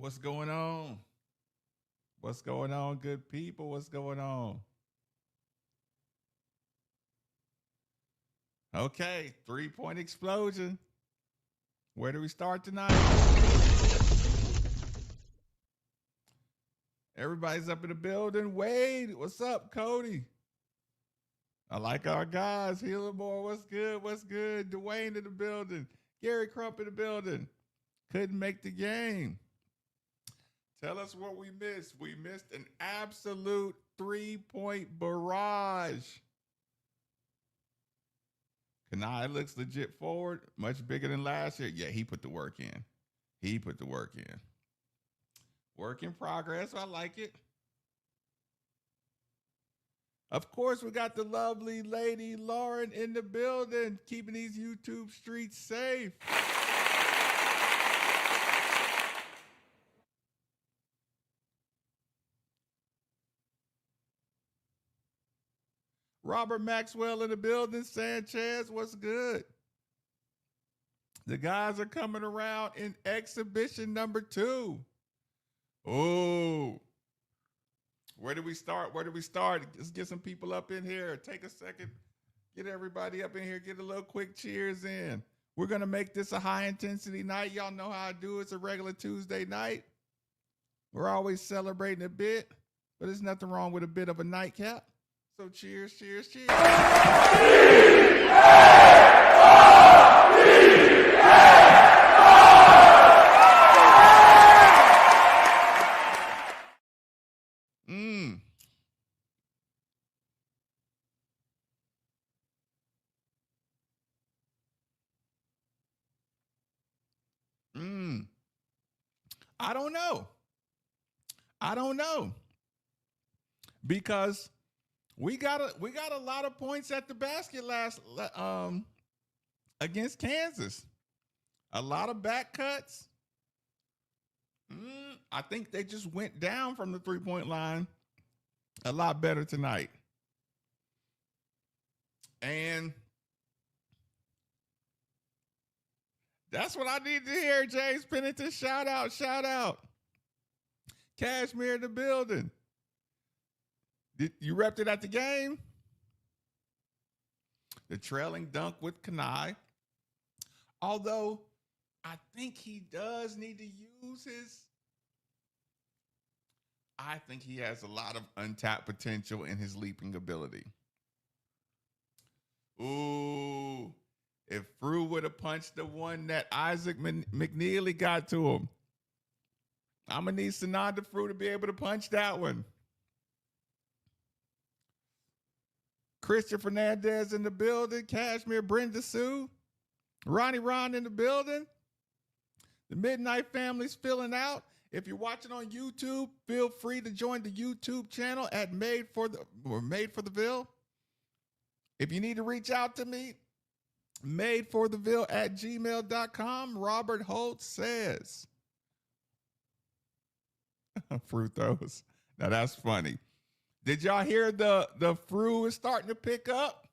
What's going on? What's going on, good people? What's going on? Okay, 3 point explosion. Where do we start tonight? Everybody's up in the building. Wade, what's up, Cody? I like our guys. Healermore, what's good? What's good? Dwayne in the building. Gary Crump in the building. Couldn't make the game. Tell us what we missed. We missed an absolute 3 point barrage. Kanai looks legit forward, much bigger than last year. Yeah, he put the work in. He put the work in. Work in progress. I like it. Of course, we got the lovely lady Lauren in the building, keeping these YouTube streets safe. Robert Maxwell in the building. Sanchez, what's good? The guys are coming around in exhibition number 2. Oh, where do we start? Where do we start? Let's get some people up in here. Take a second. Get everybody up in here. Get a little quick cheers in. We're going to make this a high intensity night. Y'all know how I do. It's a regular Tuesday night. We're always celebrating a bit, but there's nothing wrong with a bit of a nightcap. So cheers, cheers, cheers. Mm. Mm. I don't know. I don't know. Because we got a lot of points at the basket last against Kansas. A lot of back cuts. I think they just went down from the 3 point line a lot better tonight. And that's what I need to hear, James Pennington. Shout out, shout out. Cashmere in the building. You repped it at the game? The trailing dunk with Kanai. Although I think he does need to use his. I think he has a lot of untapped potential in his leaping ability. Ooh, if Frew would have punched the one that Isaac McNeely got to him, I'm going to need Sananda Frew to be able to punch that one. Christian Fernandez in the building. Cashmere, Brenda Sue. Ronnie Ron in the building. The Midnight Family's filling out. If you're watching on YouTube, feel free to join the YouTube channel at Made for the Ville. If you need to reach out to me, madefortheville@gmail.com. Robert Holt says. Fruit throws. Now that's funny. Did y'all hear the Frew is starting to pick up?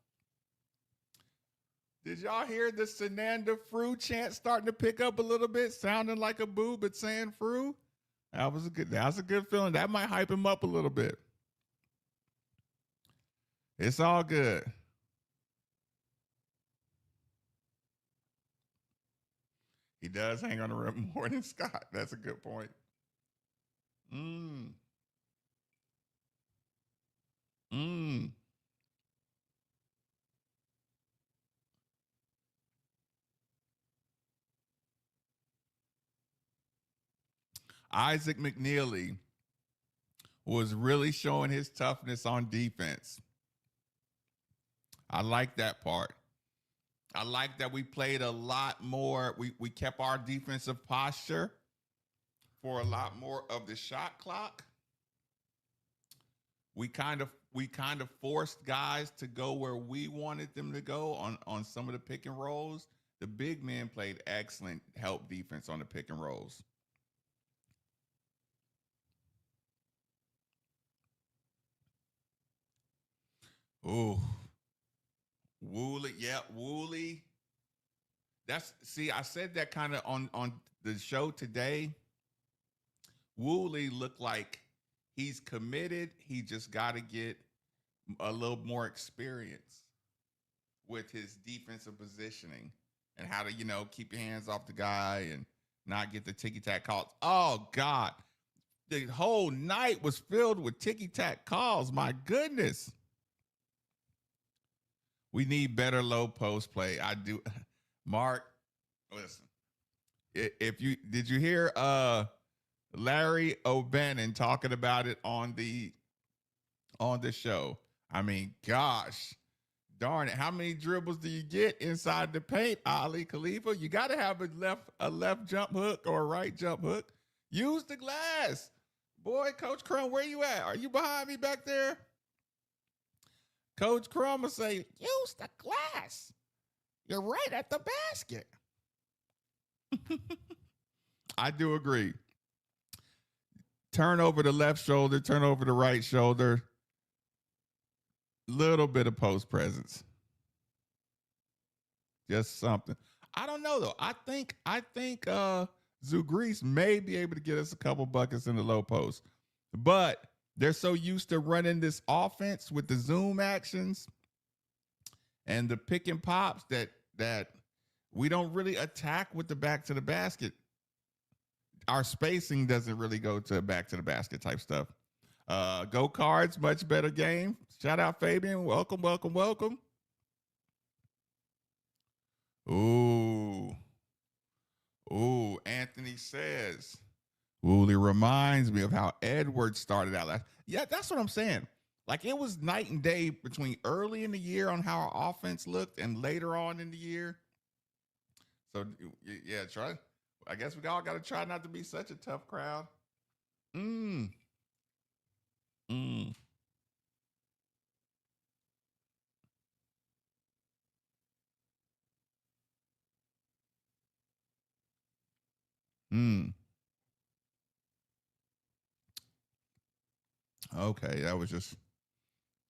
Did y'all hear the Sananda Frew chant starting to pick up a little bit, sounding like a boo, but saying Frew? That was a good feeling. That might hype him up a little bit. It's all good. He does hang on the rim more than Scott. That's a good point. Mm. Mm. Isaac McNeely was really showing his toughness on defense. I like that part. I like that we played a lot more. We kept our defensive posture for a lot more of the shot clock. We kind of forced guys to go where we wanted them to go on some of the pick and rolls. The big men played excellent help defense on the pick and rolls. Ooh, Woolley, yeah, Woolley. I said that kind of on the show today. Woolley looked like he's committed. He just got to get a little more experience with his defensive positioning and how to, keep your hands off the guy and not get the ticky tack calls. Oh, God. The whole night was filled with ticky tack calls. My goodness. We need better low post play. I do. Mark, listen. If you did you hear Larry O'Bannon talking about it on the show? I mean, gosh, darn it! How many dribbles do you get inside the paint, Ali Khalifa? You got to have a left jump hook or a right jump hook. Use the glass, boy. Coach Crum, where you at? Are you behind me back there? Coach Crum will say, use the glass. You're right at the basket. I do agree. Turn over the left shoulder, turn over the right shoulder. Little bit of post presence. Just something. I don't know though. I think Zugreese may be able to get us a couple buckets in the low post. But they're so used to running this offense with the zoom actions and the pick and pops that we don't really attack with the back to the basket. Our spacing doesn't really go to back to the basket type stuff. Go Cards, much better game. Shout out Fabian. Welcome, welcome, welcome. Ooh, Anthony says, Woolley reminds me of how Edwards started out last. Yeah, that's what I'm saying. Like it was night and day between early in the year on how our offense looked and later on in the year. So yeah, try. I guess we all got to try not to be such a tough crowd. Mm. Mm. Mm. Okay, that was just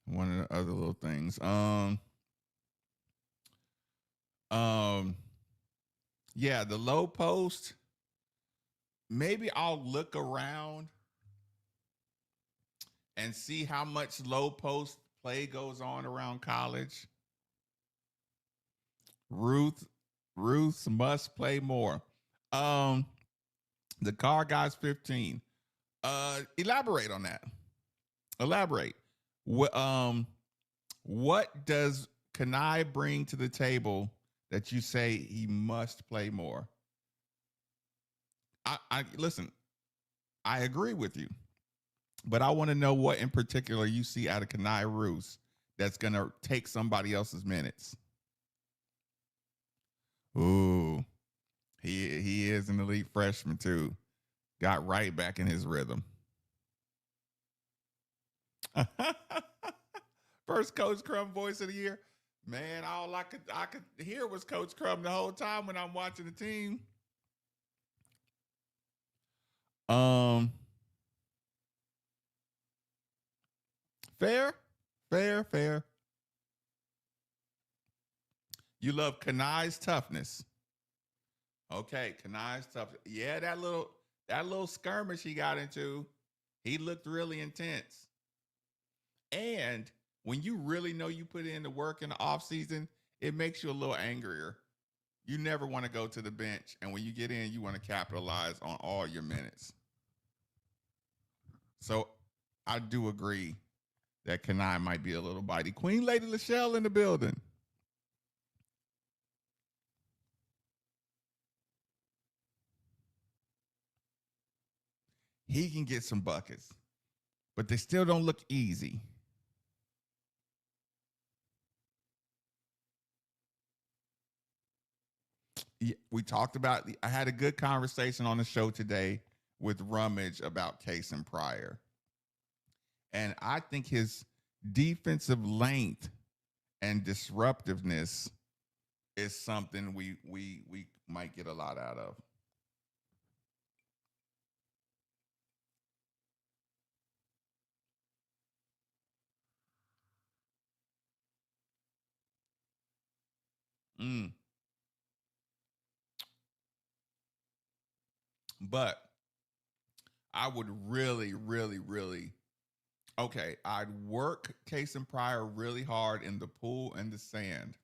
one of the other little things. Yeah, the low post. Maybe I'll look around and see how much low post play goes on around college. Ruth must play more. Um, the car guy's 15. Elaborate on that. Elaborate. What does Kanai bring to the table that you say he must play more? I listen, I agree with you, but I want to know what in particular you see out of Kanai Roos that's gonna take somebody else's minutes. Ooh, he is an elite freshman too. Got right back in his rhythm. First Coach Crum voice of the year. Man, all I could hear was Coach Crum the whole time when I'm watching the team. Um, fair, fair. You love Kanai's toughness. Okay, Kanai's tough. Yeah, that little skirmish he got into, he looked really intense. And when you really know you put in the work in the off season, it makes you a little angrier. You never want to go to the bench, and when you get in, you want to capitalize on all your minutes. So I do agree that Kanai might be a little bitey. Queen Lady Lachelle in the building. He can get some buckets, but they still don't look easy. We talked about, I had a good conversation on the show today with Rummage about Case and Pryor. And I think his defensive length and disruptiveness is something we might get a lot out of. Mm. But I would really, really, really. Okay, I'd work Case and Pryor really hard in the pool and the sand,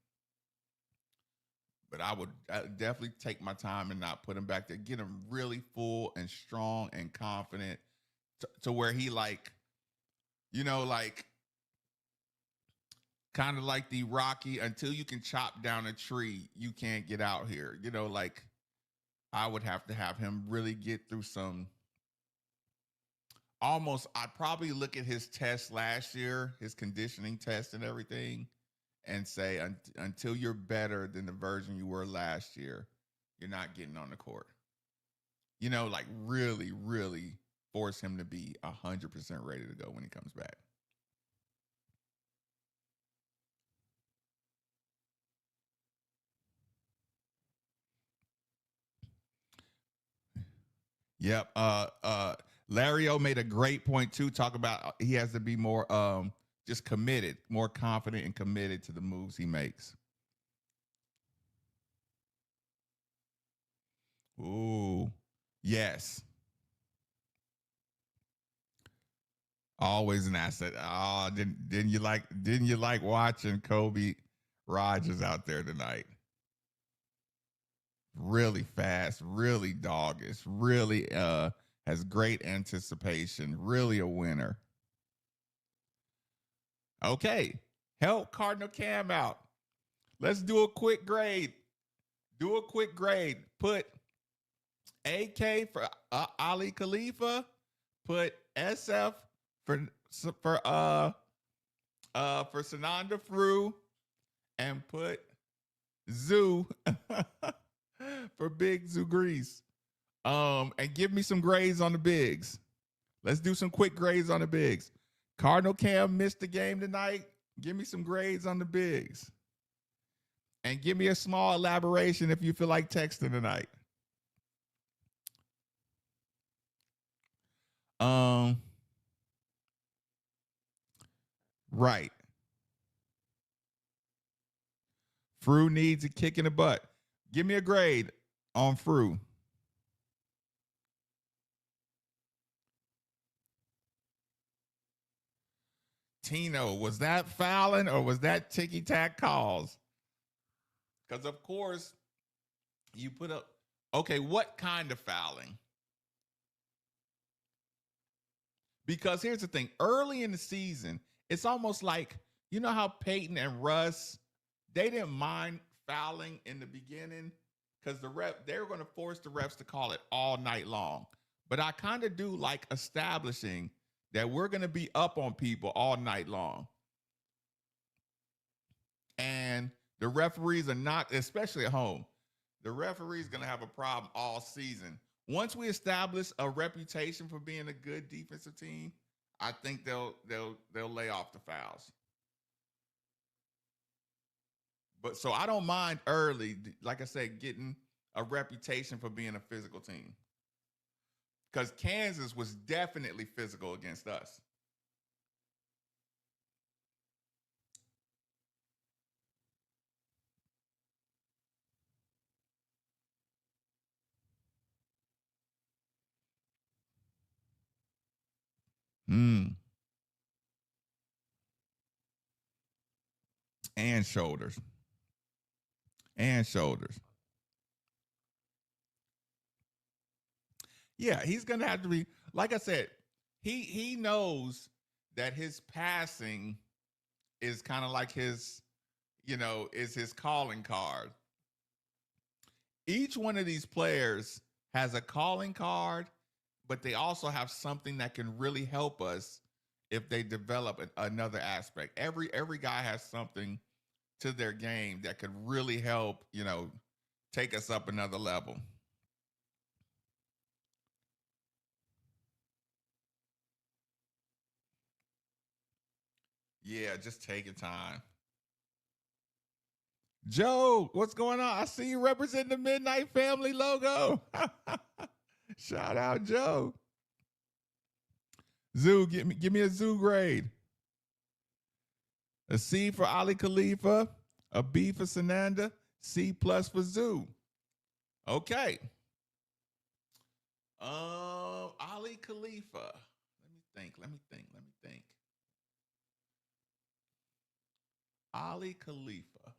but I would definitely take my time and not put him back there. Get him really full and strong and confident to where he like, like kind of like the Rocky. Until you can chop down a tree, you can't get out here. Like I would have to have him really get through some. Almost, I'd probably look at his test last year, his conditioning test and everything, and say, until you're better than the version you were last year, you're not getting on the court. Like really, really force him to be 100% ready to go when he comes back. Yep. Larry O made a great point too. Talk about he has to be more just committed, more confident and committed to the moves he makes. Ooh, yes. Always an asset. Oh, didn't you like watching Kobe Rogers out there tonight? Really fast, really doggish, really has great anticipation, really a winner. Okay. Help Cardinal Cam out. Let's do a quick grade. Do a quick grade. Put AK for Ali Khalifa. Put SF for for Sananda Fru, and put Zoo for Big Zoo Grease. And give me some grades on the bigs. Let's do some quick grades on the bigs. Cardinal Cam missed the game tonight. Give me some grades on the bigs. And give me a small elaboration if you feel like texting tonight. Right. Fru needs a kick in the butt. Give me a grade on Fru. Tino, was that fouling or was that ticky tack calls? Because of course you put up. Okay, what kind of fouling? Because here's the thing: early in the season, it's almost like how Peyton and Russ, they didn't mind fouling in the beginning because they were going to force the refs to call it all night long. But I kind of do like establishing that we're going to be up on people all night long. And the referees are not, especially at home, the referee's going to have a problem all season. Once we establish a reputation for being a good defensive team, I think they'll lay off the fouls. But so I don't mind early, like I said, getting a reputation for being a physical team. Because Kansas was definitely physical against us. Mm. And shoulders. And shoulders. Yeah, he's gonna have to be, like I said, he knows that his passing is kind of like his, is his calling card. Each one of these players has a calling card, but they also have something that can really help us if they develop another aspect. Every guy has something to their game that could really help, take us up another level. Yeah, just take your time. Joe, what's going on? I see you representing the Midnight Family logo. Shout out, Joe. Zoo, give me a zoo grade. A C for Ali Khalifa, a B for Sananda, C plus for Zoo. Okay. Ali Khalifa. Let me think. Ali Khalifa.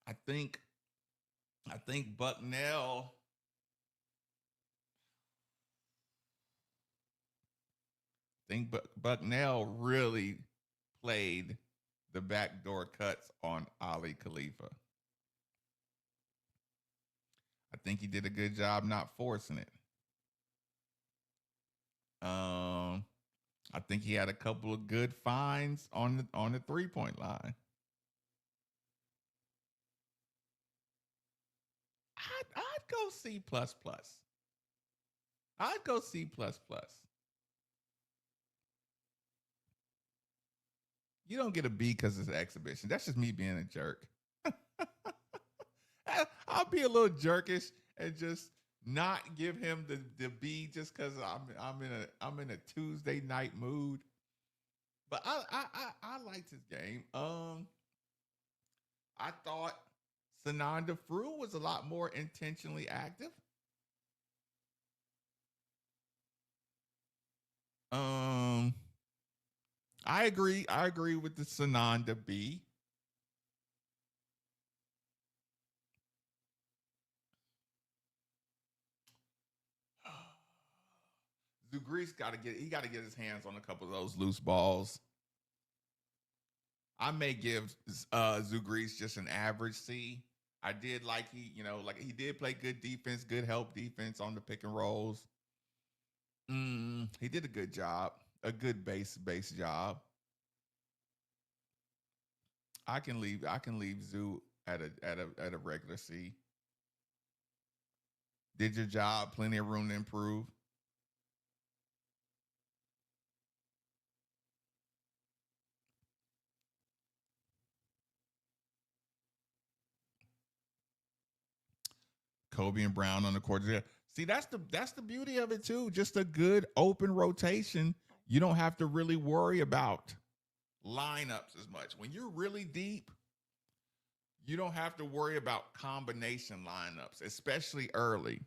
I think Bucknell. Bucknell really played the backdoor cuts on Ali Khalifa. I think he did a good job not forcing it. I think he had a couple of good finds on the 3-point line. I'd go C plus plus. I'd go C plus plus. You don't get a B because it's an exhibition. That's just me being a jerk. I'll be a little jerkish and just not give him the B just because I'm in a Tuesday night mood. But I liked his game. I thought Sananda Frew was a lot more intentionally active. I agree. I agree with the Sananda B. Zugreece got to get his hands on a couple of those loose balls. I may give Zugreece just an average C. I did like he did play good defense, good help defense on the pick and rolls. He did a good job, a good base job. I can leave Zoo at a regular C. Did your job, plenty of room to improve. Kobe and Brown on the court. See, that's the beauty of it too. Just a good open rotation. You don't have to really worry about lineups as much. When you're really deep, you don't have to worry about combination lineups, especially early.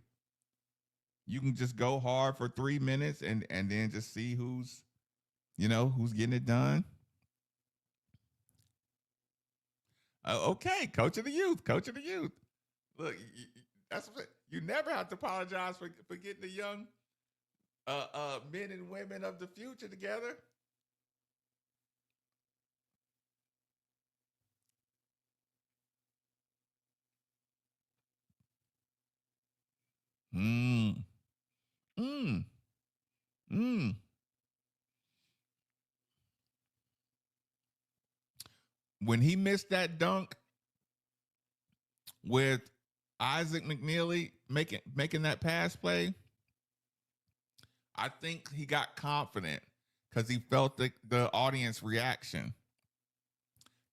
You can just go hard for 3 minutes and then just see who's getting it done. Okay, coach of the youth. Look, that's what you never have to apologize for getting the young men and women of the future together. Mm. Mm. Mm. When he missed that dunk with Isaac McNeely making that pass play, I think he got confident because he felt the audience reaction,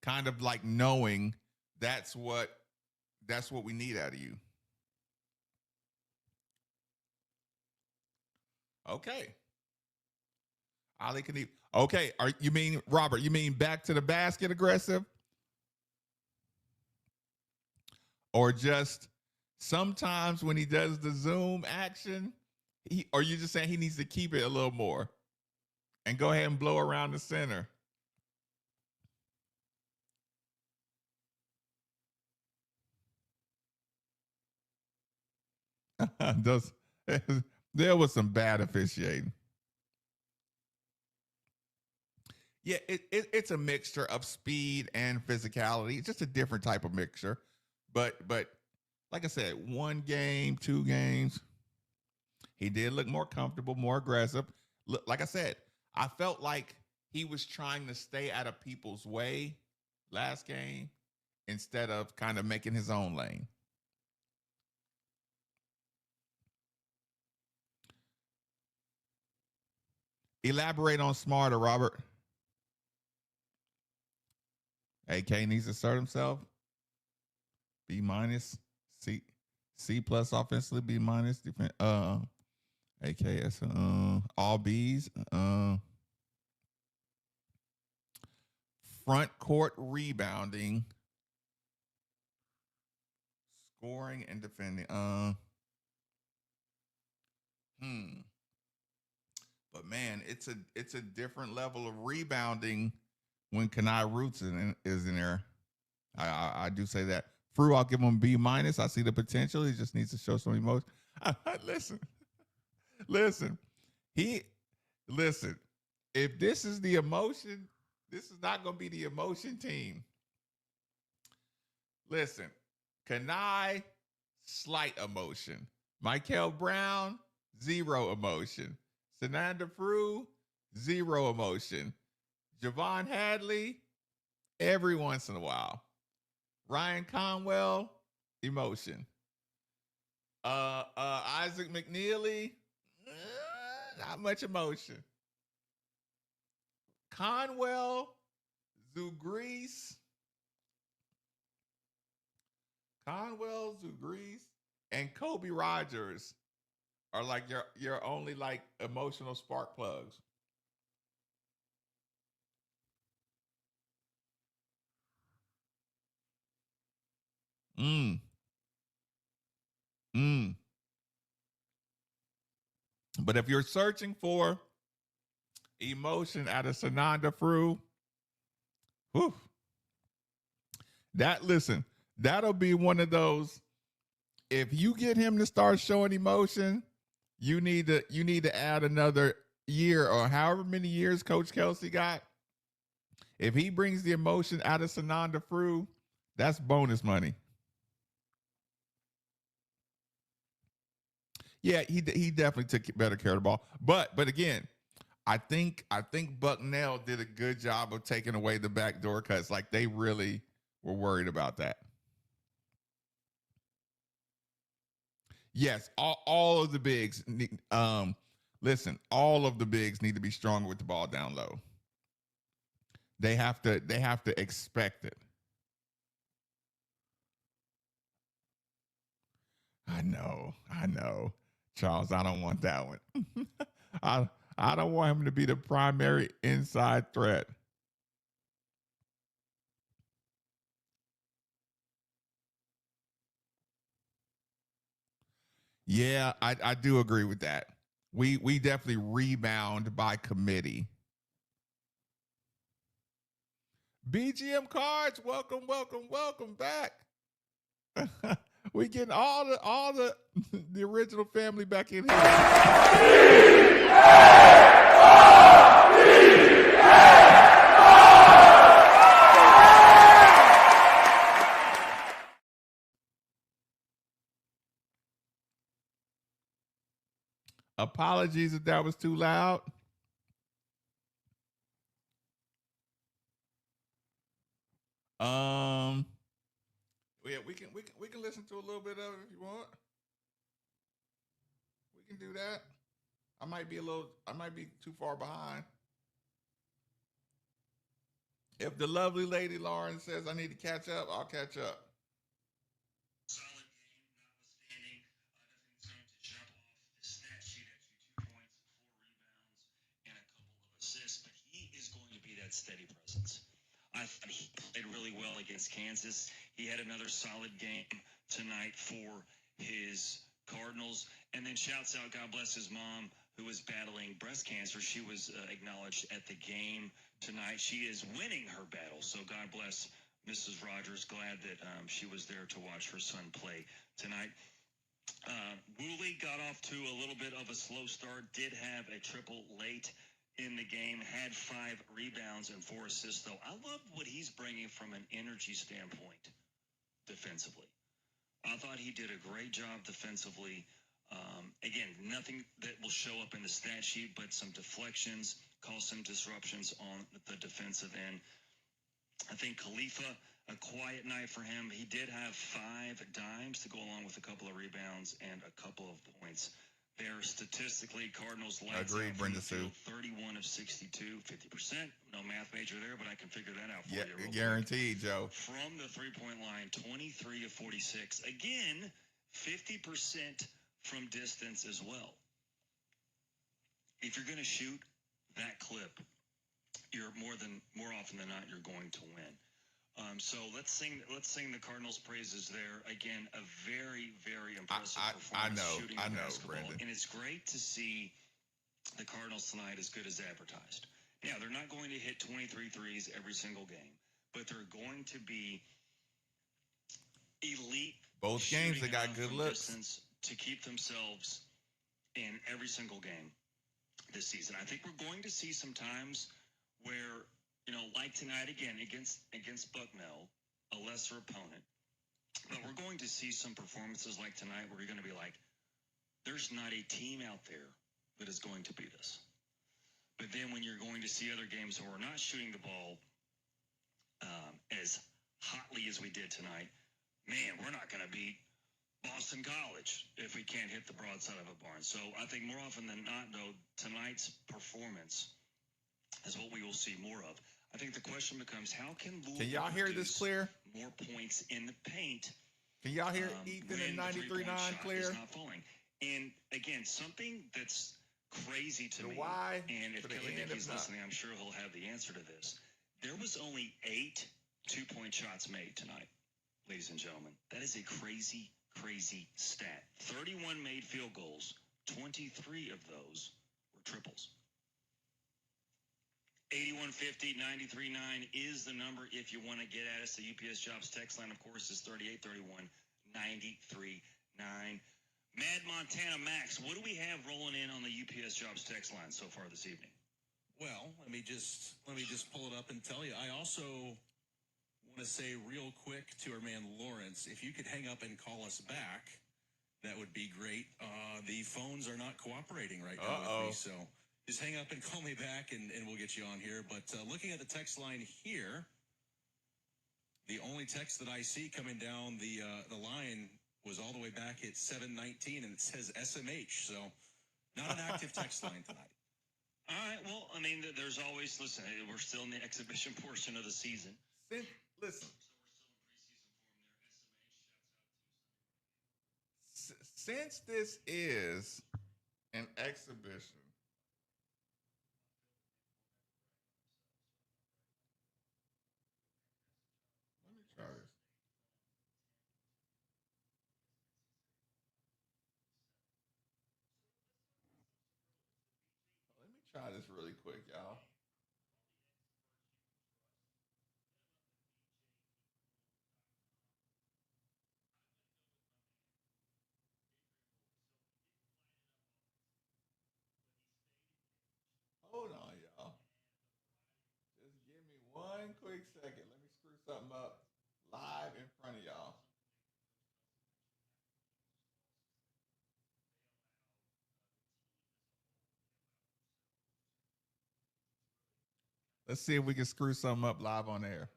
kind of like knowing that's what we need out of you. Okay. Ali Khalif. Okay, you mean Robert? You mean back to the basket aggressive, or just sometimes when he does the zoom action, or you just saying he needs to keep it a little more and go ahead and blow around the center? Those, there was some bad officiating. Yeah, it's a mixture of speed and physicality. It's just a different type of mixture. But like I said, 1 game, 2 games, he did look more comfortable, more aggressive. Look, like I said, I felt like he was trying to stay out of people's way last game instead of kind of making his own lane. Elaborate on smarter, Robert. AK needs to assert himself. B minus. C plus offensively. B minus defense. AKS. All B's. front court rebounding, scoring, and defending. But man, it's a different level of rebounding when Kanai Roots is in there. I do say that. Frew, I'll give him B minus. I see the potential. He just needs to show some emotion. Listen. Listen. If this is the emotion, this is not going to be the emotion team. Listen, Kanai, slight emotion. Michael Brown, zero emotion. Sananda Frew, zero emotion. Javon Hadley, every once in a while. Ryan Conwell, emotion. Isaac McNeely, not much emotion. Conwell, Zugrease, and Kobe Rogers are like your only like emotional spark plugs. But if you're searching for emotion out of Sananda Frew, whew, that'll be one of those. If you get him to start showing emotion, you need to add another year or however many years Coach Kelsey got. If he brings the emotion out of Sananda Frew, that's bonus money. Yeah, he definitely took better care of the ball. But again, I think Bucknell did a good job of taking away the backdoor cuts. Like they really were worried about that. Yes, all of the bigs. Listen, all of the bigs need to be stronger with the ball down low. They have to expect it. I know, Charles. I don't want that one. I don't want him to be the primary inside threat. Yeah, I do agree with that. We definitely rebound by committee. BGM cards, welcome back. We getting all the the original family back in here. Apologies if that was too loud. Yeah, we can listen to a little bit of it if you want. We can do that. I might be too far behind. If the lovely lady Lauren says I need to catch up, I'll catch up. Solid game, notwithstanding. Nothing's going to jump off the stat sheet at you. 2 points, 4 rebounds, and a couple of assists, but he is going to be that steady presence. I thought he played really well against Kansas. He had another solid game tonight for his Cardinals. And then shouts out, God bless his mom, who was battling breast cancer. She was acknowledged at the game tonight. She is winning her battle. So God bless Mrs. Rogers. Glad that she was there to watch her son play tonight. Woolley got off to a little bit of a slow start, did have a triple late in the game, had 5 rebounds and 4 assists, though. I love what he's bringing from an energy standpoint defensively. I thought he did a great job defensively. Again, nothing that will show up in the stat sheet, but some deflections, caused some disruptions on the defensive end. I think Khalifa, a quiet night for him. He did have 5 dimes to go along with a couple of rebounds and a couple of points. There, statistically, Cardinals lights out from the field, 31 of 62, 50%. No math major there, but I can figure that out for you. Yeah, guaranteed, Joe. From the three-point line, 23 of 46. Again, 50% from distance as well. If you're going to shoot that clip, more often than not, you're going to win. So let's sing the Cardinals' praises there. Again, a very, very impressive performance shooting the basketball. Brandon. And it's great to see the Cardinals tonight as good as advertised. Now, they're not going to hit 23 threes every single game, but they're going to be elite. Both games, they got good looks to keep themselves in every single game this season. I think we're going to see some times where, like tonight again against Bucknell, a lesser opponent, but we're going to see some performances like tonight where you're going to be like, there's not a team out there that is going to beat us. But then when you're going to see other games where we're not shooting the ball as hotly as we did tonight, man, we're not going to beat Boston College if we can't hit the broadside of a barn. So I think more often than not, though, tonight's performance is what we will see more of. I think the question becomes, how can Louisville y'all hear this clear? More points in the paint? Can y'all hear Ethan and 93.9 clear? Is not falling. And again, something that's crazy to me, why, and if Kelly Dickey's listening, I'm sure he'll have the answer to this. There was only 8 2-point shots made tonight, ladies and gentlemen. That is a crazy, crazy stat. 31 made field goals. 23 of those were triples. 8150-93.9 is the number if you want to get at us. The UPS Jobs text line, of course, is 3831-93.9. Mad Montana Max, what do we have rolling in on the UPS Jobs text line so far this evening? Well, let me just pull it up and tell you. I also want to say real quick to our man Lawrence, if you could hang up and call us back, that would be great. The phones are not cooperating right now with me, so just hang up and call me back, and we'll get you on here. But looking at the text line here, the only text that I see coming down the line was all the way back at 7:19, and it says SMH, so not an active text line tonight. All right, well, I mean, there's always, listen, we're still in the exhibition portion of the season. Listen. Since this is an exhibition, let me try this. Let me try this really quick, y'all. Hold on, y'all. Just give me one quick second. Let me screw something up live in front of y'all. Let's see if we can screw something up live on air.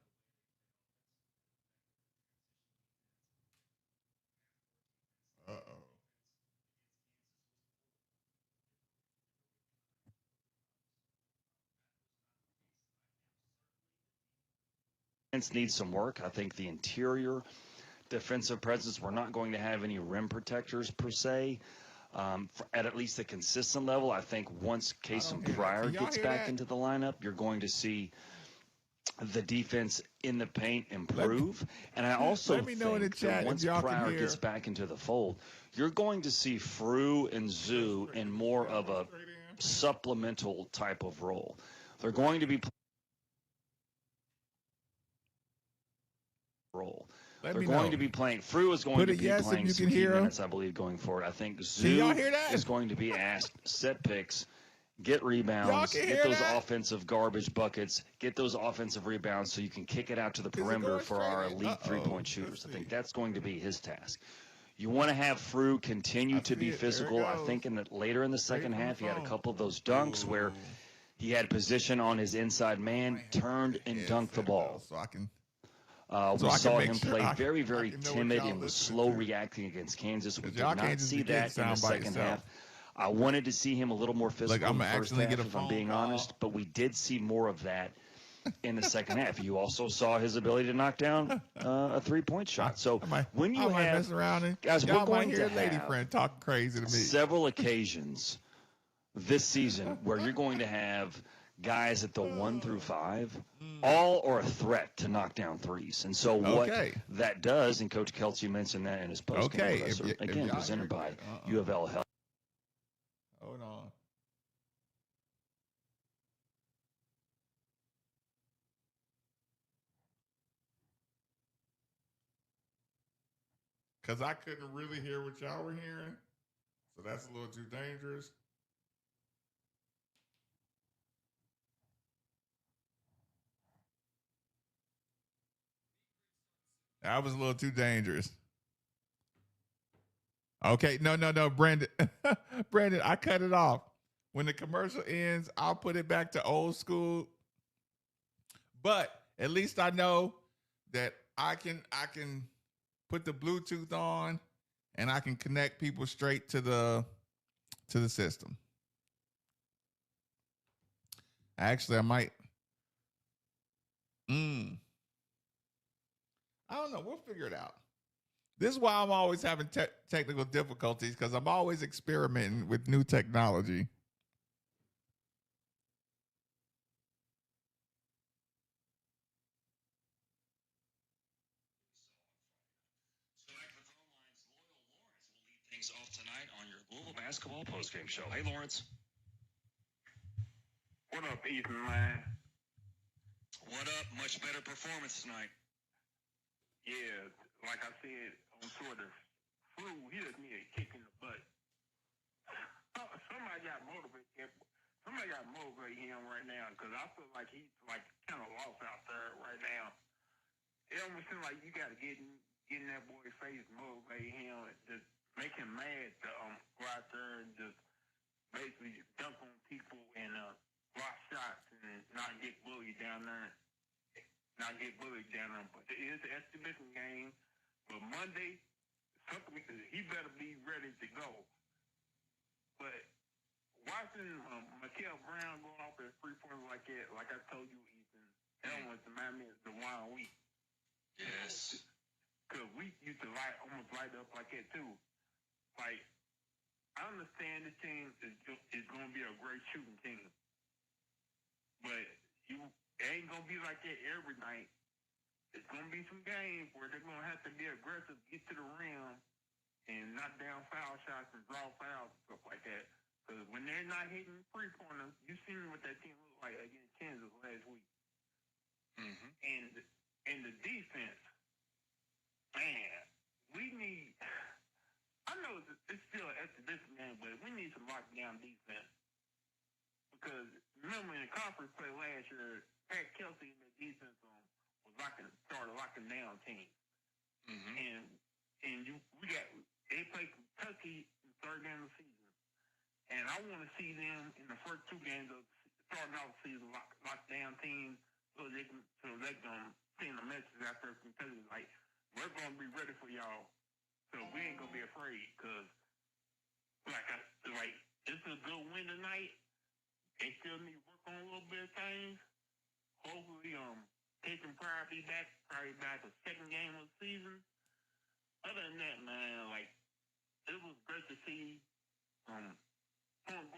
Uh-oh. Needs some work. I think the interior defensive presence, we're not going to have any rim protectors per se. At least a consistent level. I think once Casey Pryor gets back into the lineup, you're going to see the defense in the paint improve. And I also think that once Pryor gets back into the fold, you're going to see Frew and Zoo in more of a supplemental type of role. They're going to be to be playing. Frew is going to be playing some key minutes, I believe, going forward. I think Zoo is going to be asked set picks, get rebounds, get those offensive garbage buckets, get those offensive rebounds so you can kick it out to the perimeter for our elite three-point shooters. I think that's going to be his task. You want to have Frew continue to be physical. I think later in the second half, he had a couple of those dunks where he had position on his inside man, turned and dunked the ball. We saw him play very, very timid and was slow reacting against Kansas. We did not see that in the second half. I wanted to see him a little more physical in the first half, if I'm being honest, but we did see more of that in the second half. You also saw his ability to knock down a three-point shot. So when you have, guys, we're going to have talking crazy to me. Several occasions this season where you're going to have guys at the 1 through 5 all are a threat to knock down threes. And so what Okay. that does, and Coach Kelsey mentioned that in his postgame Okay, presser, if again, y'all presented hear by that, U of L Health. Hold on. Because I couldn't really hear what y'all were hearing. So that's a little too dangerous. That was a little too dangerous. Okay, no, Brandon. Brandon, I cut it off. When the commercial ends, I'll put it back to old school. But at least I know that I can put the Bluetooth on and I can connect people straight to the system. Actually, I might. I don't know. We'll figure it out. This is why I'm always having technical difficulties, because I'm always experimenting with new technology. So back to the phone lines, Loyal Lawrence will lead things off tonight on your Louisville basketball postgame show. Hey, Lawrence. What up, Ethan, man? What up? Much better performance tonight. Yeah, like I said on Twitter, Flu, he just need a kick in the butt. Somebody got motivated. Somebody got to motivate him right now, because I feel like he's like kind of lost out there right now. It almost seems like you got to get in that boy's face, motivate him, just make him mad to go out there and just basically dunk on people and block shots and not get bullied down there. But it is an exhibition game. But Monday, he better be ready to go. But watching Mikael Brown going off at 3 points like that, like I told you, Ethan, that almost reminded me of the one week. Yes. Because we used to almost light up like that too. Like, I understand this team is going to be a great shooting team. But it ain't going to be like that every night. It's going to be some games where they're going to have to be aggressive, get to the rim, and knock down foul shots and draw fouls and stuff like that. Because when they're not hitting three-pointers, you've seen what that team looked like against Kansas last week. Mm-hmm. And the defense, man, we need – I know it's still an exhibition game, but we need some lockdown defense. Because remember in the conference play last year, Pat Kelsey and the defense started locking down teams. Mm-hmm. And they play Kentucky in the third game of the season. And I want to see them in the first two games of starting off the season lock down teams so they can send a message out there from Kentucky like, we're going to be ready for y'all. So we ain't going to be afraid, because like this is a good win tonight. They still need to work on a little bit of things. Hopefully, they can probably be back the second game of the season. Other than that, man, like, it was great to see point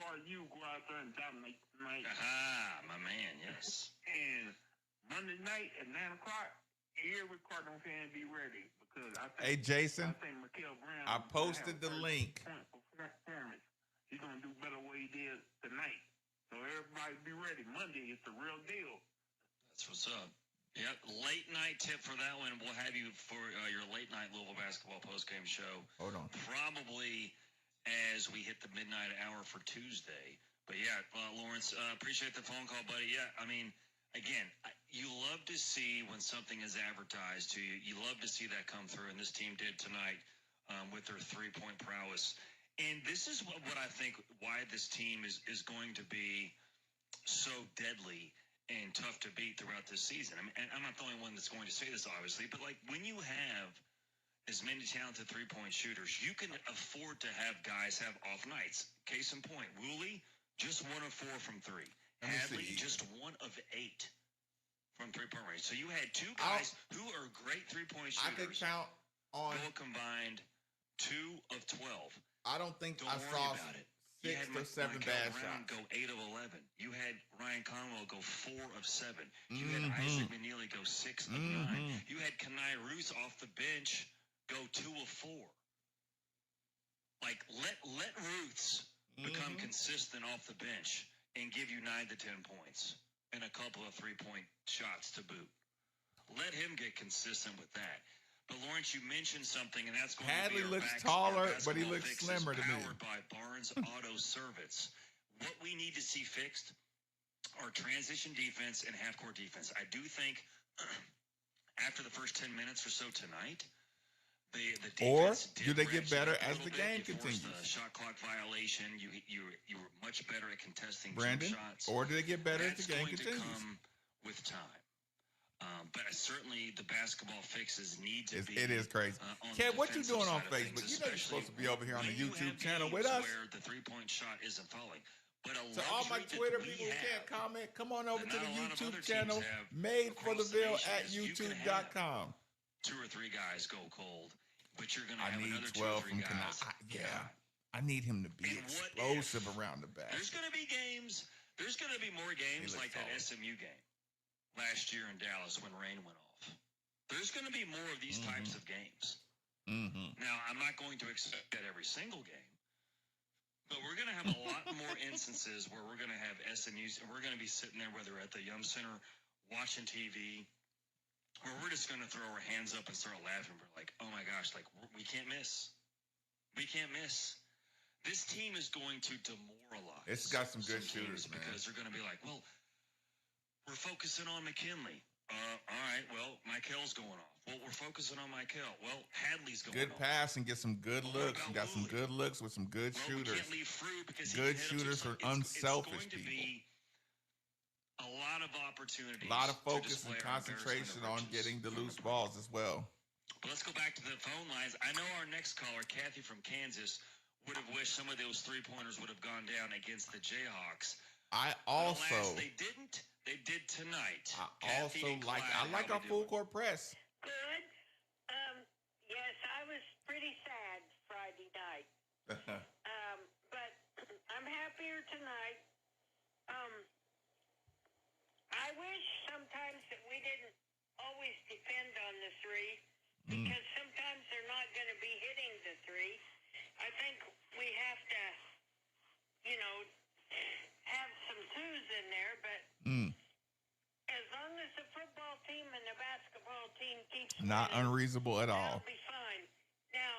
guard you go out there and dominate tonight. Aha, my man, yes. And Monday night at 9 o'clock, every Cardinal fan be ready, because I think, Hey, Jason, I think Mikael Brown, I posted the link. Performance. He's going to do better what he did tonight. So everybody be ready. Monday is the real deal. That's what's up. Yep, late night tip for that one. We'll have you for your late night Louisville basketball postgame show. Hold on. Probably as we hit the midnight hour for Tuesday. But yeah, Lawrence, appreciate the phone call, buddy. Yeah, I mean, again, you love to see when something is advertised to you. You love to see that come through, and this team did tonight with their three-point prowess. And this is what I think why this team is going to be so deadly and tough to beat throughout this season. I mean, and I'm not the only one that's going to say this, obviously, but like when you have as many talented three-point shooters, you can afford to have guys have off nights. Case in point, Woolley, just 1 of 4 from 3. Hadley, just 1 of 8 from three-point range. So you had two guys who are great three-point shooters. I could count on Go combined 2 of 12. I don't think Don't I worry saw about it. You 6 had or 7 Michael bad Brown shots. go 8 of 11. You had Ryan Conwell go 4 of 7. You Mhm. had Isaac McNeely go 6 of 9. Mhm. You had Kenai Ruth off the bench go 2 of 4. Like, let Ruths become Mhm. consistent off the bench and give you 9 to 10 points and a couple of 3-point shots to boot. Let him get consistent with that. But Lawrence, you mentioned something, and that's going Hadley to be our looks taller, but he basketball looks fix is slimmer to me. powered by Barnes Auto Service. What we need to see fixed are transition defense and half-court defense. I do think after the first 10 minutes or so tonight, the Or defense do they get ratchet better up a as little the bit. game You forced continues? a shot clock violation. You were much better at contesting Brandon, jump shots. or do they get better as That's the game going continues? to come with time. But certainly the basketball fixes need to be. It is crazy. On Kev, the what you defensive doing on side of Facebook? things, You know you're supposed to be over here on the when you YouTube have channel games with us. where the three-point shot isn't falling. But a So all my luxury that Twitter we people who can't have, comment, come on over that to not the a lot of YouTube other teams channel, have Made for the across the Ville nation at is you can have youtube.com. 2 or 3 guys go cold, but you're going to I have need another 2 or 12 3 from Kanai. guys. Yeah. I need him to be And what explosive if around the back. There's going to be games. There's going to be more games looks like that solid. SMU game last year in Dallas when rain went off. There's going to be more of these types of games. Mm-hmm. Now, I'm not going to expect that every single game, but we're going to have a lot more instances where we're going to have SMUs, and we're going to be sitting there, whether at the Yum Center watching TV, where we're just going to throw our hands up and start laughing. We're like, oh my gosh, like we can't miss. We can't miss. This team is going to demoralize. It's got some good teams shooters, man. because they're going to be like, well, we're focusing on McKinley. All right, well, Michael's going off. Well, we're focusing on Michael. Well, Hadley's going Good off. pass and get some good Well, what looks. about And got some Louis? good looks with some good Well, shooters. we can't leave Fruit because Good he shooters for unselfish it's going to people. be a lot of opportunities. A lot of to focus display and our concentration embarrassment on of riches getting the on loose play. balls as well. But let's go back to the phone lines. I know our next caller, Kathy from Kansas, would have wished some of those three-pointers would have gone down against the Jayhawks. I But also, alas, they didn't. They did tonight. I Kathy also and like, Clyde, I like how our we full doing? court press. Good. Yes, I was pretty sad Friday night. But I'm happier tonight. I wish sometimes that we didn't always depend on the three because sometimes they're not going to be hitting the three. I think we have to, have some twos in there, but as long as the football team and the basketball team keeps Not winning, unreasonable at all. that'll be fine. Now,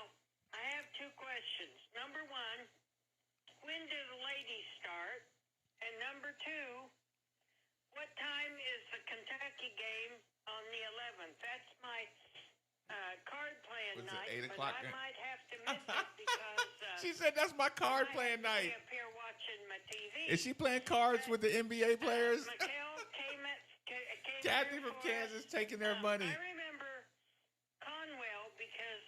I have 2 questions. Number 1, when do the ladies start? And number 2, what time is the Kentucky game on the 11th? That's my card playing Was it night, 8 o'clock? but I might have to miss it because She said that's my card I playing have to night. be up here watching my TV. Is she playing cards with the NBA players? Mikhail came Kathy here from for Kansas us. taking their money. I remember Conwell because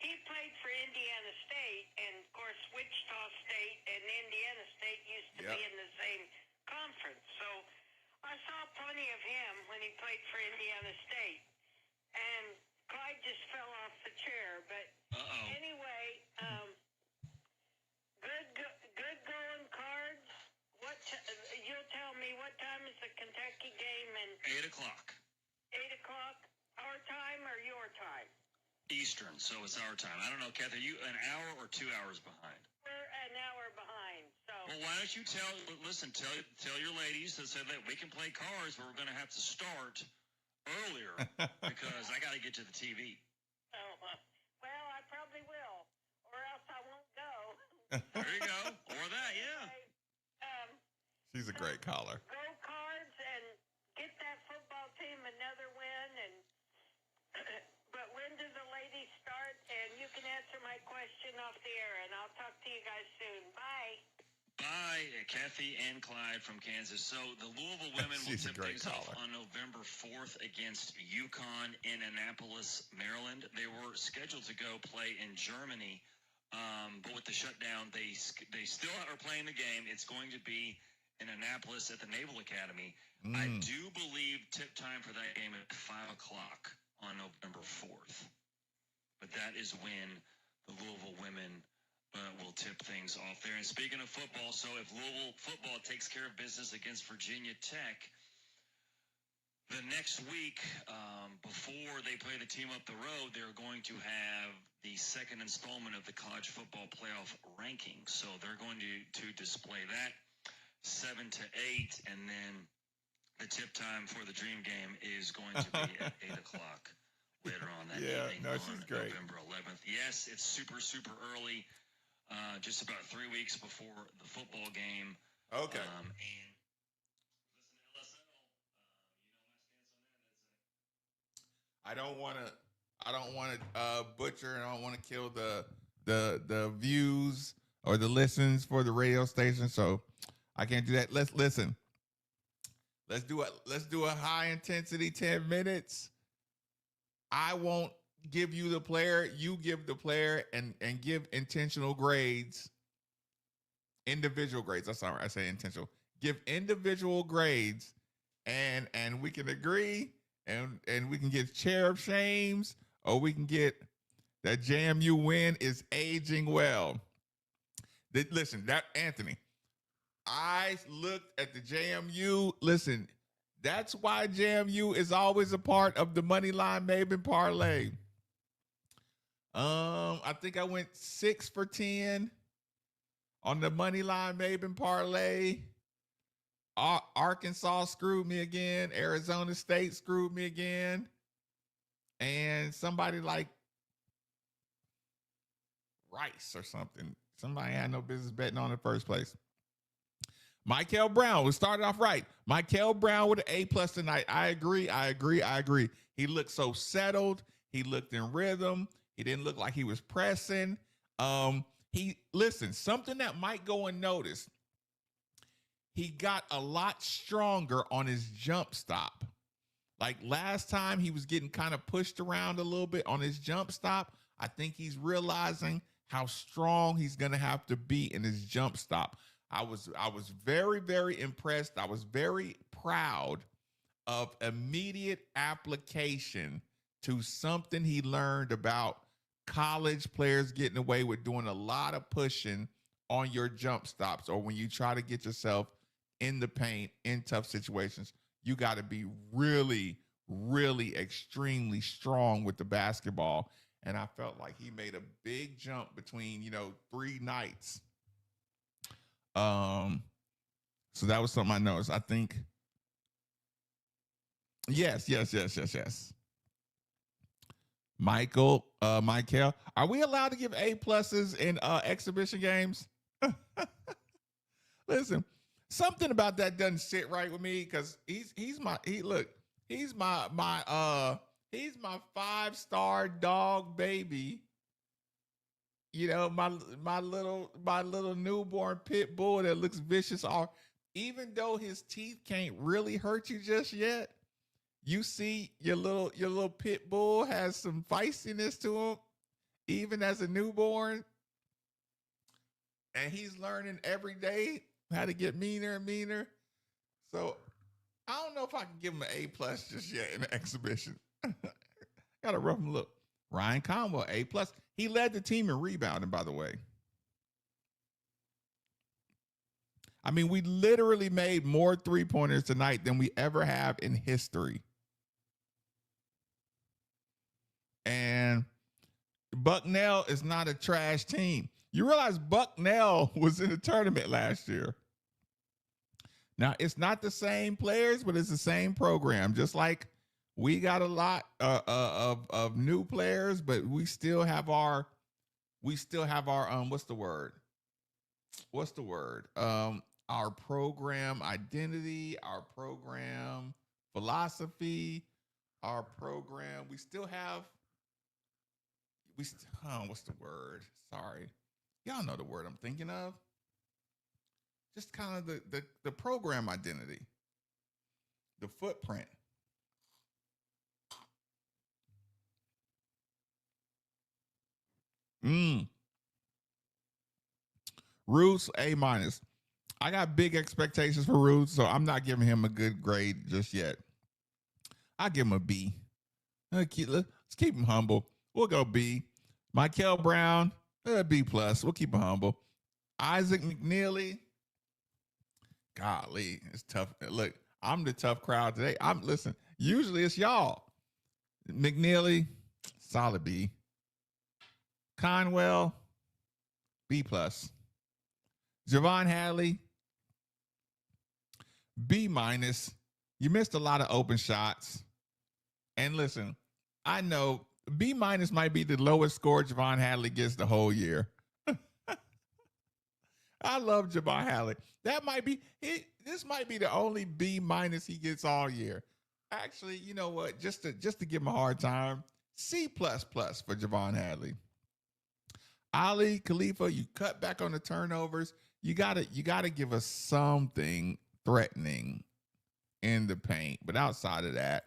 he played for Indiana State, and of course Wichita State and Indiana State used to be Yep. in the same conference. So I saw plenty of him when he played for Indiana State, and Clyde just fell off the chair. But Uh-oh. anyway, good going cards. You'll tell me what time is the Kentucky game and 8 o'clock 8 o'clock our time or your time? Eastern, so it's our time. I don't know, Kathy, are you an hour or 2 hours behind? We're an hour behind, so Well, why don't you tell your ladies that said that we can play cards, but we're going to have to start earlier because I got to get to the TV. well, I probably will, or else I won't go. There you go. Or that, yeah. Anyway, She's a great caller. go cards and get that football team another win. And but when do the ladies start? And you can answer my question off the air, and I'll talk to you guys soon. Bye. Bye, Kathy and Clyde from Kansas. So the Louisville women will She's a tip great things off caller. on November 4th against UConn in Annapolis, Maryland. They were scheduled to go play in Germany, but with the shutdown, they still are playing the game. It's going to be in Annapolis at the Naval Academy. I do believe tip time for that game at 5 o'clock on November 4th. But that is when the Louisville women we'll tip things off there. And speaking of football, so if Louisville football takes care of business against Virginia Tech, the next week, before they play the team up the road, they're going to have the second installment of the college football playoff rankings. So they're going to display that 7 to 8, and then the tip time for the dream game is going to be at 8 o'clock later on that evening on November 11th. Yes, it's super, super early, just about 3 weeks before the football game. Okay. And I don't want to butcher, and I don't want to kill the views or the listens for the radio station, so I can't do that. Let's listen. Let's do a high intensity 10 minutes. I won't give you the player, you give the player, and give intentional grades. Individual grades. That's all right. I say intentional. Give individual grades, and we can agree, and we can get chair of shames, or we can get that JMU win is aging well. Listen, that Anthony, I looked at the JMU. Listen, that's why JMU is always a part of the money line Maven parlay. I think I went 6 for 10 on the money line Maven parlay. Arkansas screwed me again. Arizona State screwed me again. And somebody like Rice or something. Somebody I had no business betting on in the first place. Michael Brown, we started off right. Michael Brown with an A+ tonight. I agree. He looked so settled. He looked in rhythm. He didn't look like he was pressing. Something that might go unnoticed. He got a lot stronger on his jump stop. Like last time, he was getting kind of pushed around a little bit on his jump stop. I think he's realizing how strong he's going to have to be in his jump stop. I was very, very impressed. I was very proud of immediate application to something he learned about college players getting away with doing a lot of pushing on your jump stops, or when you try to get yourself in the paint in tough situations. You got to be really, really extremely strong with the basketball. And I felt like he made a big jump between, 3 nights. So that was something I noticed. I think, yes. Michael, are we allowed to give A+ in exhibition games? Listen, something about that doesn't sit right with me, because he's my 5-star dog baby. My little newborn pit bull that looks vicious. Even though his teeth can't really hurt you just yet, you see your little pit bull has some feistiness to him, even as a newborn. And he's learning every day how to get meaner and meaner. So I don't know if I can give him an A+ just yet in the exhibition. Gotta rough him look. Ryan Conwell, A+. He led the team in rebounding, by the way. I mean, we literally made more 3-pointers tonight than we ever have in history. And Bucknell is not a trash team. You realize Bucknell was in the tournament last year. Now, it's not the same players, but it's the same program. Just like we got a lot of new players, but we still have our what's the word? Our program identity, our program philosophy, our program. We still have what's the word? Sorry. Y'all know the word I'm thinking of. Just kind of the program identity, the footprint. Roots, A-. I got big expectations for Roots, so I'm not giving him a good grade just yet. I'll give him a B. Let's keep him humble. We'll go B. Michael Brown, B plus. We'll keep it humble. Isaac McNeely. Golly, it's tough. Look, I'm the tough crowd today. Listen. Usually it's y'all. McNeely, solid B. Conwell, B plus. Javon Hadley, B minus. You missed a lot of open shots. And listen, I know B minus might be the lowest score Javon Hadley gets the whole year. I love Javon Hadley. That might be this might be the only B minus he gets all year. Actually, you know what? Just to give him a hard time, C plus plus for Javon Hadley. Ali Khalifa, you cut back on the turnovers. You gotta give us something threatening in the paint. But outside of that,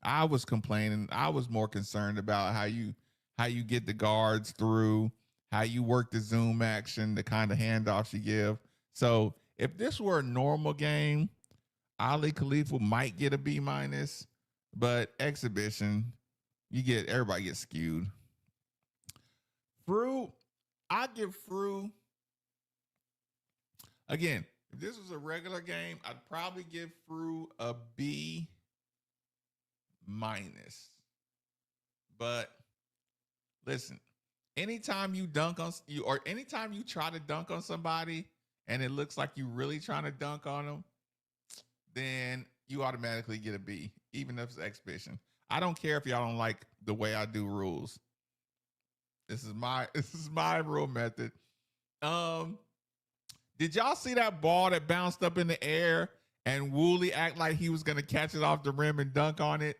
I was complaining. I was more concerned about how you get the guards through, how you work the zoom action, the kind of handoffs you give. So if this were a normal game, Ali Khalifa might get a B minus, but exhibition, everybody gets skewed. Frew, I give Frew, again, if this was a regular game, I'd probably give Frew a B minus. But listen, anytime you dunk on you, or anytime you try to dunk on somebody and it looks like you really trying to dunk on them, then you automatically get a B, even if it's exhibition. I don't care if y'all don't like the way I do rules. This is my rule method. Did y'all see that ball that bounced up in the air and Woolley act like he was gonna catch it off the rim and dunk on it?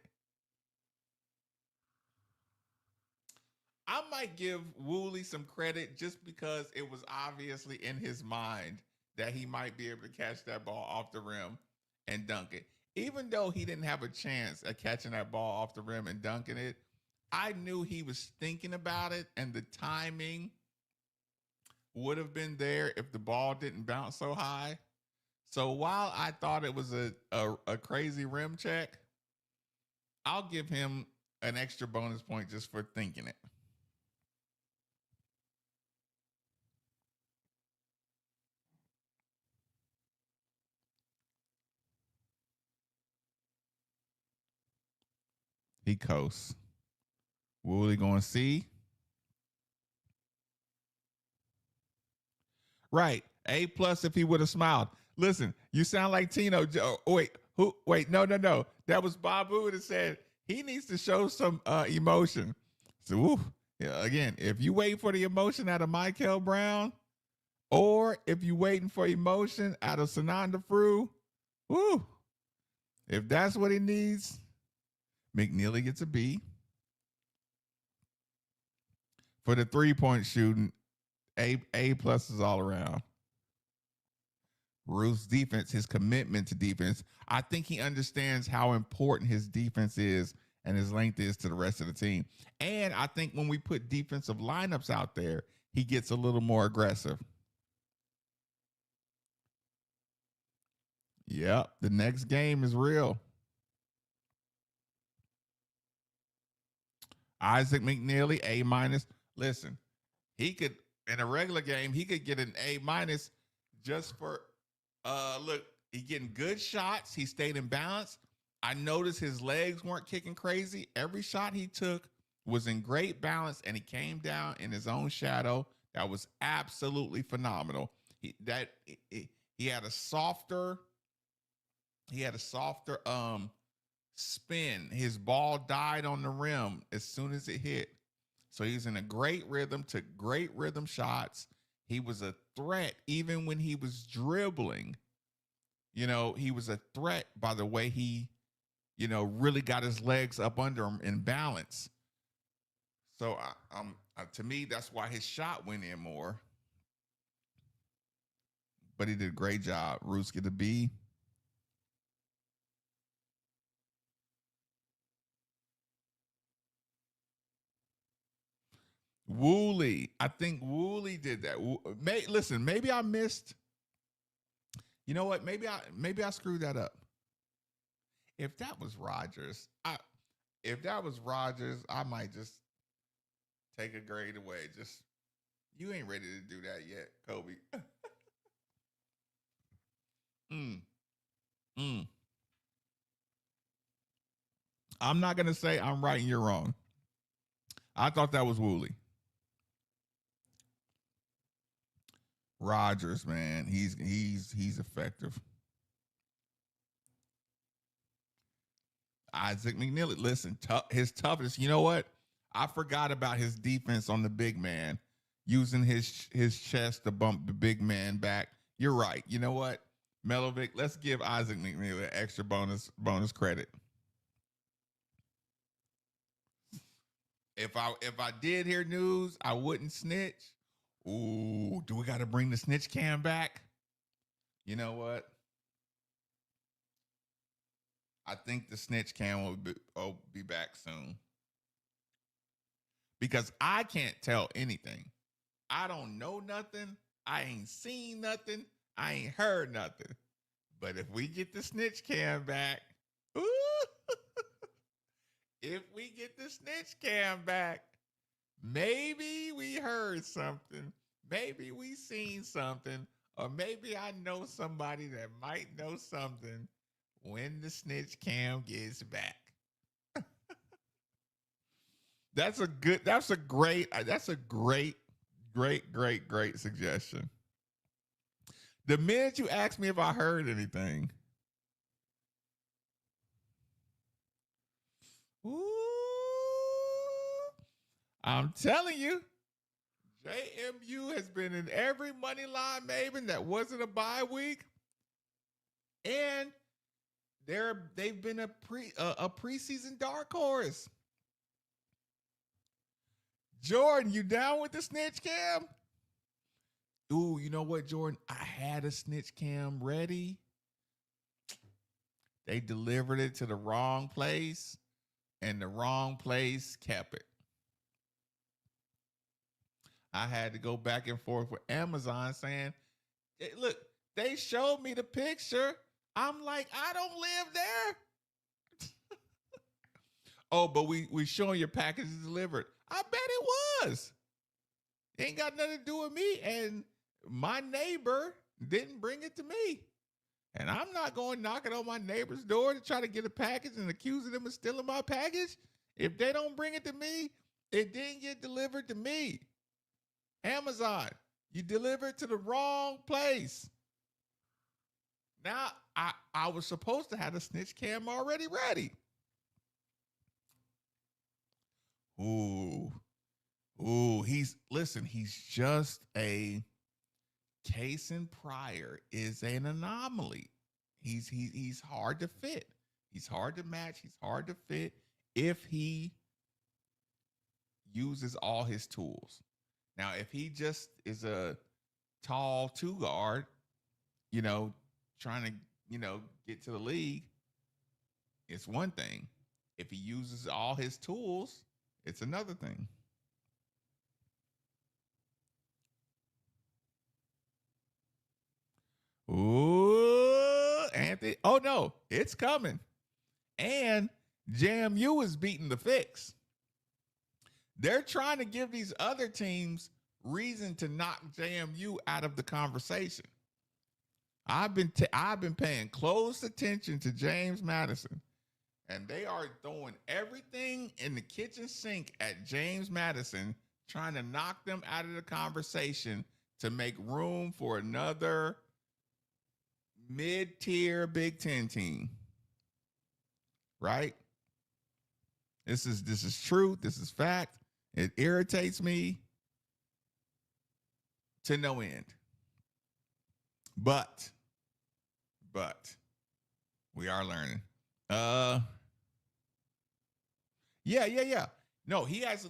I might give Woolley some credit just because it was obviously in his mind that he might be able to catch that ball off the rim and dunk it. Even though he didn't have a chance at catching that ball off the rim and dunking it, I knew he was thinking about it, and the timing would have been there if the ball didn't bounce so high. So while I thought it was a crazy rim check, I'll give him an extra bonus point just for thinking it. He coasts. Woolley going to see. Right. A plus if he would have smiled. Listen, you sound like Tino. Wait, no. That was Babu that said he needs to show some emotion. So, yeah, again, if you wait for the emotion out of Michael Brown, or if you waiting for emotion out of Sananda Frew, if that's what he needs, McNeely gets a B. For the 3-point shooting, A plus is all around. Ruth's defense, his commitment to defense. I think he understands how important his defense is and his length is to the rest of the team. And I think when we put defensive lineups out there, he gets a little more aggressive. Yep, the next game is real. Isaac McNeely, A minus. Listen, he could, in a regular game, he could get an A minus just for, look, he getting good shots. He stayed in balance. I noticed his legs weren't kicking crazy. Every shot he took was in great balance, and he came down in his own shadow. That was absolutely phenomenal. He had a softer spin. His ball died on the rim as soon as it hit. So he's in a great rhythm, took great rhythm shots. He was a threat even when he was dribbling. You know, he was a threat by the way he, really got his legs up under him in balance. So to me, that's why his shot went in more. But he did a great job. Roots get a B. Woolley. I think Woolley did that. Listen, maybe I missed. You know what? Maybe I screwed that up. If that was Rodgers, I might just take a grade away. Just You ain't ready to do that yet, Kobe. mm, mm. I'm not gonna say I'm right and you're wrong. I thought that was Wooly. Rogers, man, he's effective. Isaac McNeely, listen, his toughness. You know what? I forgot about his defense on the big man, using his chest to bump the big man back. You're right. You know what, Melovic? Let's give Isaac McNeely an extra bonus credit. If I did hear news, I wouldn't snitch. Ooh, do we got to bring the snitch cam back? You know what? I think the snitch cam will be back soon. Because I can't tell anything. I don't know nothing. I ain't seen nothing. I ain't heard nothing. But if we get the snitch cam back, ooh, if we get the snitch cam back, maybe we heard something. Maybe we seen something. Or maybe I know somebody that might know something when the snitch cam gets back. That's a great suggestion. The minute you ask me if I heard anything, ooh, I'm telling you, JMU has been in every money line Maven that wasn't a bye week, and they've been a preseason dark horse. Jordan, you down with the snitch cam? Ooh, you know what, Jordan? I had a snitch cam ready. They delivered it to the wrong place, and the wrong place kept it. I had to go back and forth with Amazon saying, hey, look, they showed me the picture. I'm like, I don't live there. Oh, but we showing your package is delivered. I bet it was. It ain't got nothing to do with me. And my neighbor didn't bring it to me. And I'm not going knocking on my neighbor's door to try to get a package and accusing them of stealing my package. If they don't bring it to me, it didn't get delivered to me. Amazon, you delivered to the wrong place. Now, I was supposed to have the snitch cam already ready. Ooh, he's just a Kason Pryor is an anomaly. He's hard to fit. He's hard to match. He's hard to fit if he uses all his tools. Now, if he just is a tall two guard, trying to, get to the league, it's one thing. If he uses all his tools, it's another thing. Ooh, Anthony. Oh, no, it's coming. And JMU is beating the fix. They're trying to give these other teams reason to knock JMU out of the conversation. I've been paying close attention to James Madison, and they are throwing everything in the kitchen sink at James Madison, trying to knock them out of the conversation to make room for another mid-tier Big Ten team. Right? This is truth. This is fact. It irritates me to no end. But we are learning. Yeah. No, he has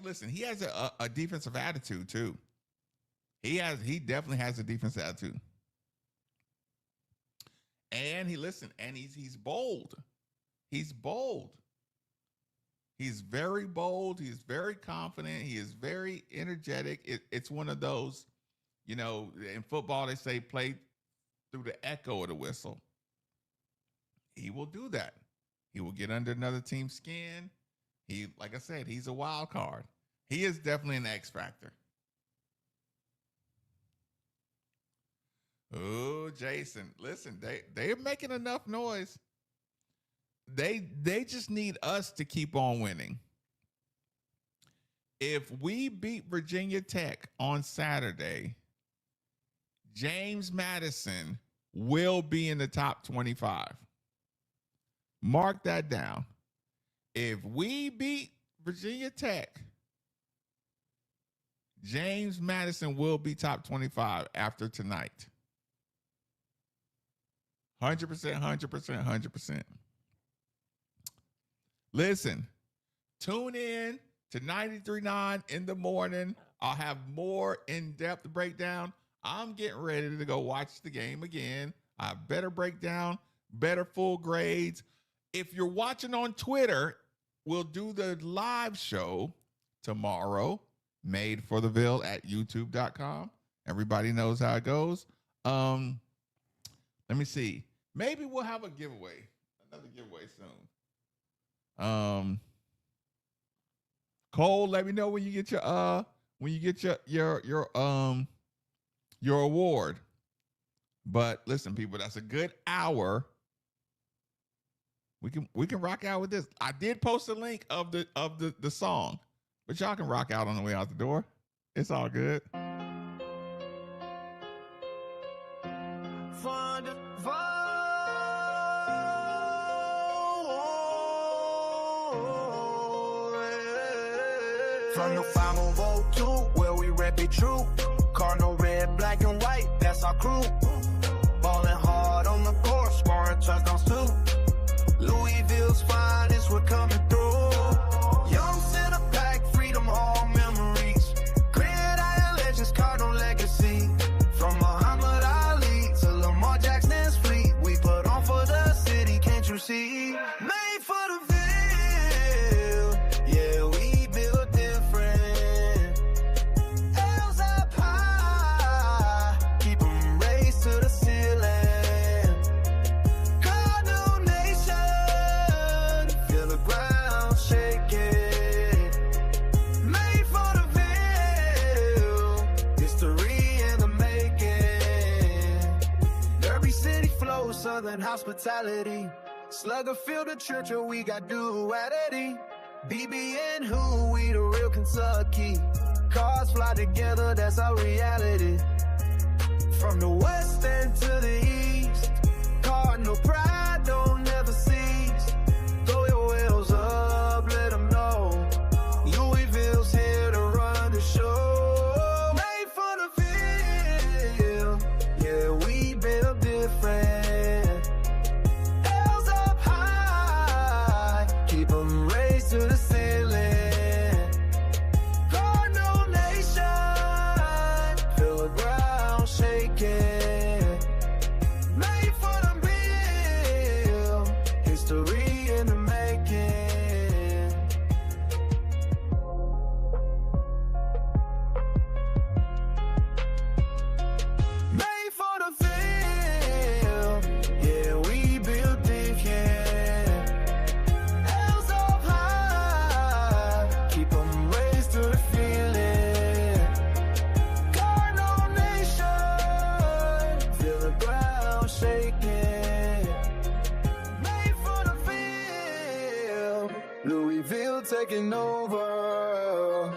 a defensive attitude too. He definitely has a defensive attitude. And he's bold. He's bold. He's very bold. He's very confident. He is very energetic. It's one of those, in football, they say play through the echo of the whistle. He will do that. He will get under another team's skin. Like I said, he's a wild card. He is definitely an X factor. Oh, Jason, listen, they're making enough noise. They just need us to keep on winning. If we beat Virginia Tech on Saturday, James Madison will be in the top 25. Mark that down. If we beat Virginia Tech, James Madison will be top 25 after tonight. 100%, 100%, 100%. Listen, tune in to 93.9 in the morning. I'll have more in-depth breakdown. I'm getting ready to go watch the game again. I have better breakdown, better full grades. If you're watching on Twitter, we'll do the live show tomorrow, Made for the Ville at youtube.com. Everybody knows how it goes. Let me see. Maybe we'll have a giveaway, another giveaway soon. Cole, let me know when you get your award. But listen, people, that's a good hour. We can rock out with this. I did post a link of the song, but y'all can rock out on the way out the door. It's all good. From the 502, where we rep it true. Cardinal red, black and white, that's our crew. Ballin' hard on the court, scoring touchdowns too. Louisville's finest, we're coming through. Young center pack, freedom, all memories. Gridiron legends, Cardinal legacy. From Muhammad Ali to Lamar Jackson's fleet, we put on for the city, can't you see? Made for the Ville, yeah, we built different. L's up high, keep 'em raised to the ceiling. Cardinal Nation, feel the ground shaking. Made for the Ville, history in the making. Derby City flows, Southern hospitality. Slugger field the church, or we got duality. BB and who, we the real Kentucky. Cars fly together, that's our reality. From the west end to the east, Cardinal pride don't never cease. Throw your wheels up, let them know. Louisville's here to run the show. Made for the Ville, yeah, we built different. L's up high, keep 'em raised to the ceiling. Cardinal Nation, feel the ground shaking. Made for the Ville, history in the making. Made for the Ville, yeah, we built different. L's up high, keep 'em raised to the feeling. Cardinal Nation, feel the ground shaking. Made for the Ville, Louisville taking over.